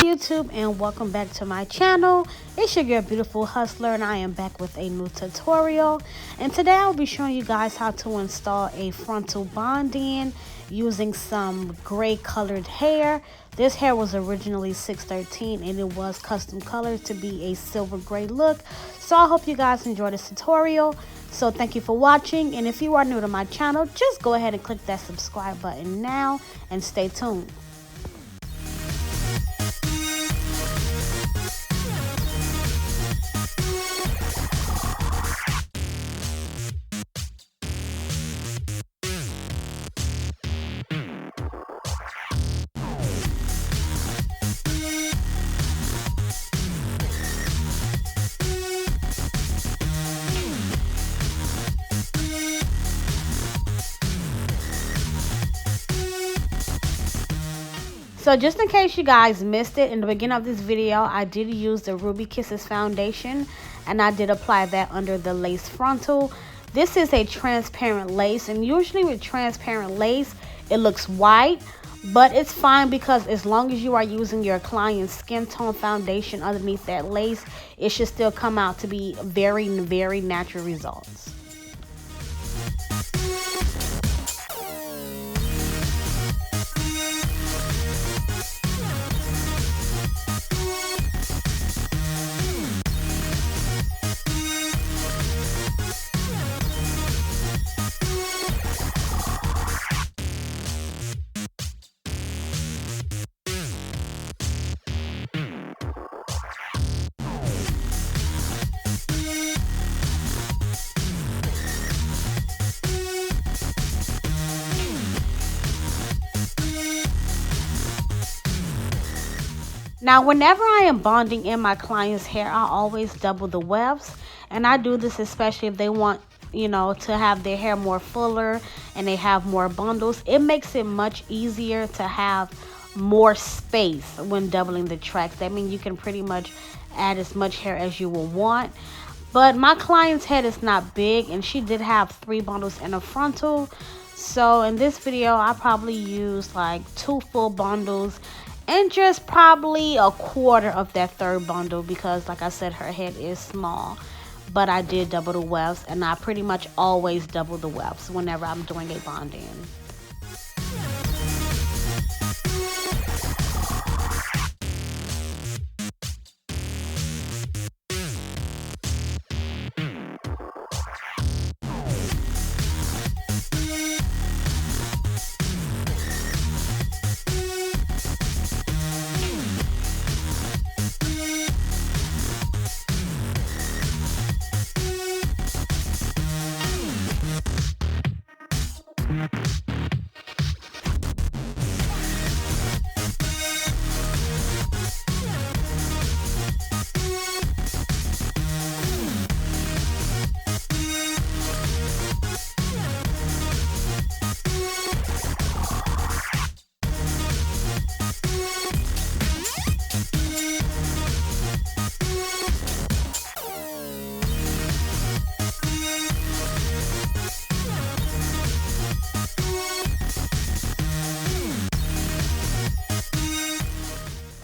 YouTube, and welcome back to my channel. It's your girl Beautiful Hustler, and I am back with a new tutorial. And today I'll be showing you guys how to install a frontal bond-in using some gray colored hair. This hair was originally 613 and it was custom colored to be a silver gray look. So I hope you guys enjoy this tutorial. So thank you for watching, and if you are new to my channel, just go ahead and click that subscribe button now and stay tuned. So just in case you guys missed it, in the beginning of this video, I did use the Ruby Kisses foundation, and I did apply that under the lace frontal. This is a transparent lace, and usually with transparent lace, it looks white, but it's fine because as long as you are using your client's skin tone foundation underneath that lace, it should still come out to be very, very natural results. Now, whenever I am bonding in my client's hair, I always double the wefts, and I do this especially if they want, to have their hair more fuller and they have more bundles. It makes it much easier to have more space when doubling the tracks. That means you can pretty much add as much hair as you will want. But my client's head is not big, and she did have 3 bundles in a frontal. So in this video, I probably used like 2 full bundles and just probably a quarter of that 3rd bundle because, like I said, her head is small. But I did double the wefts, and I pretty much always double the wefts whenever I'm doing a bond-in.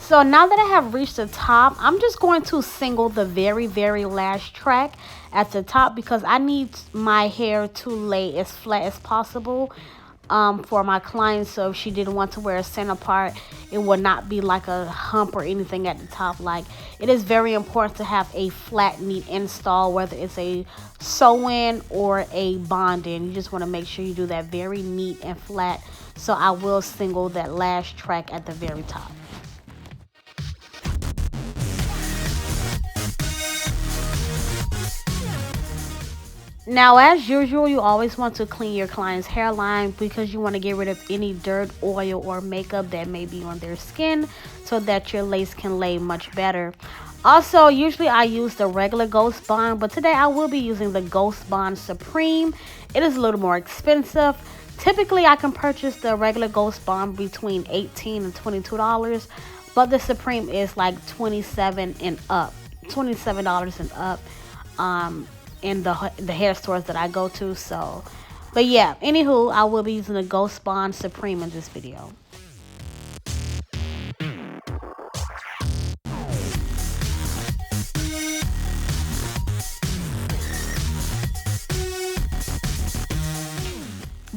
So now that I have reached the top, I'm just going to single the very, very last track at the top because I need my hair to lay as flat as possible for my client. So if she didn't want to wear a center part, it would not be like a hump or anything at the top. Like, it is very important to have a flat, neat install, whether it's a sew-in or a bond-in. You just want to make sure you do that very neat and flat. So I will single that last track at the very top. Now, as usual, you always want to clean your client's hairline because you want to get rid of any dirt, oil, or makeup that may be on their skin so that your lace can lay much better. Also, usually I use the regular GhostBond, but today I will be using the GhostBond Supreme. It is a little more expensive. Typically, I can purchase the regular GhostBond between $18 and $22, but the Supreme is like $27 and up. $27 and up in the hair stores that I go to. So, but yeah, anywho, I will be using the GhostBond Supreme in this video.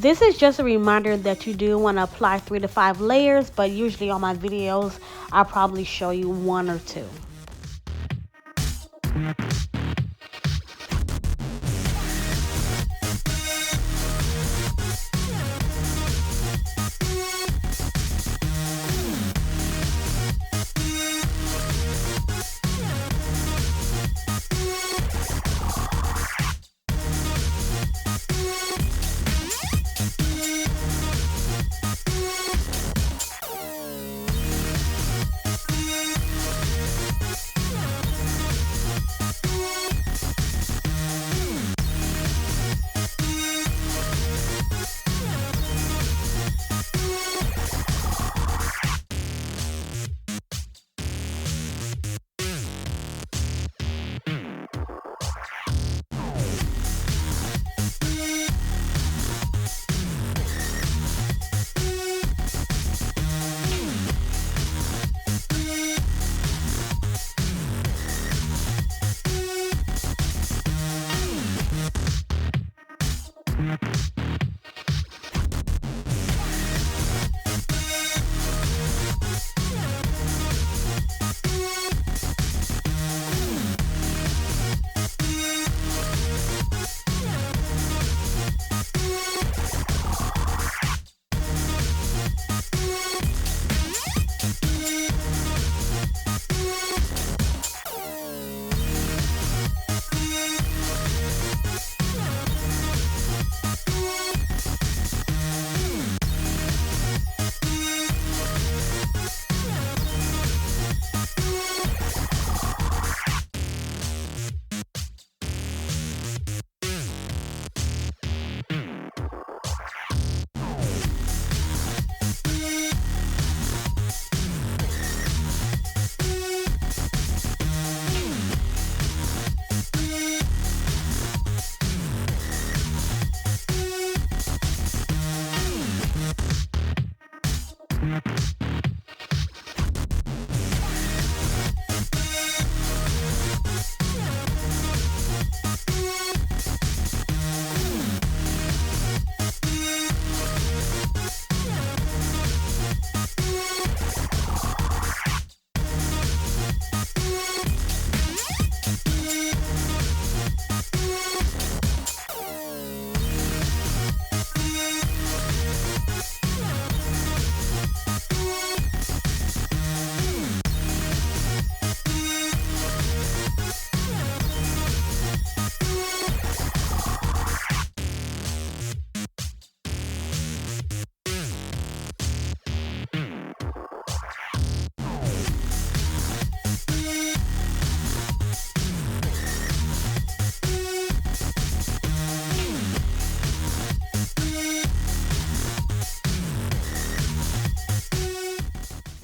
This is just a reminder that you do want to apply 3 to 5 layers, but usually on my videos, I'll probably show you 1 or 2.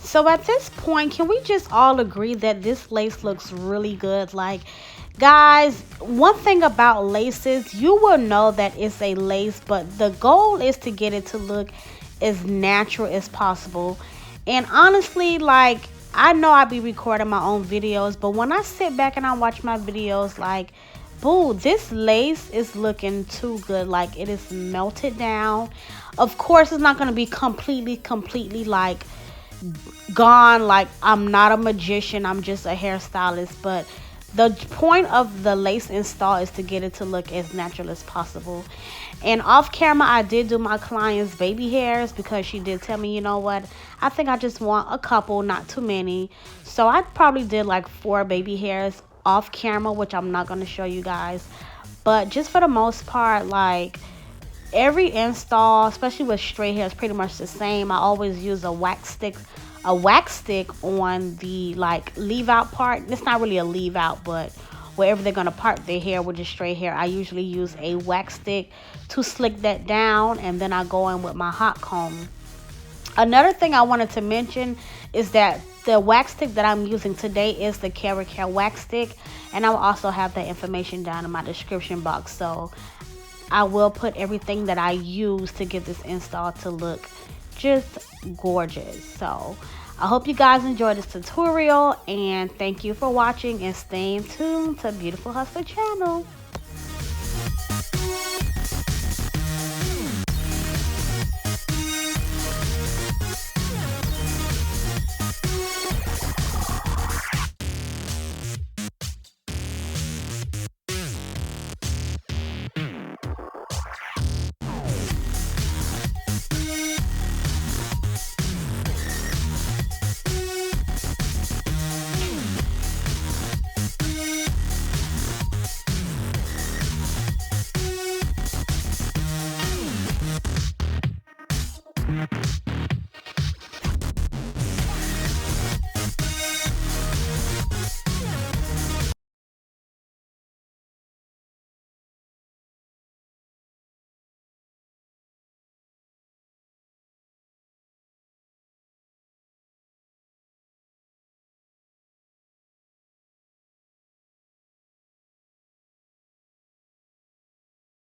So at this point, can we just all agree that this lace looks really good? Like, guys, one thing about laces, you will know that it's a lace, but the goal is to get it to look as natural as possible. And honestly, like, I know I be recording my own videos, but when I sit back and I watch my videos, like, boo, this lace is looking too good. Like, it is melted down. Of course, it's not going to be completely like gone. Like, I'm not a magician, I'm just a hairstylist, but the point of the lace install is to get it to look as natural as possible. And off camera, I did do my client's baby hairs because she did tell me, you know what, I think I just want a couple, not too many. So I probably did like 4 baby hairs off camera, which I'm not going to show you guys. But just for the most part, like, every install, especially with straight hair, is pretty much the same. I always use a wax stick on the like leave out part. It's not really a leave out, but wherever they're gonna part their hair with the straight hair, I usually use a wax stick to slick that down, and then I go in with my hot comb. Another thing I wanted to mention is that the wax stick that I'm using today is the keracare wax stick, and I will also have that information down in my description box. So I will put everything that I use to get this install to look just gorgeous. So I hope you guys enjoyed this tutorial, and thank you for watching, and staying tuned to Beautiful Hustler channel.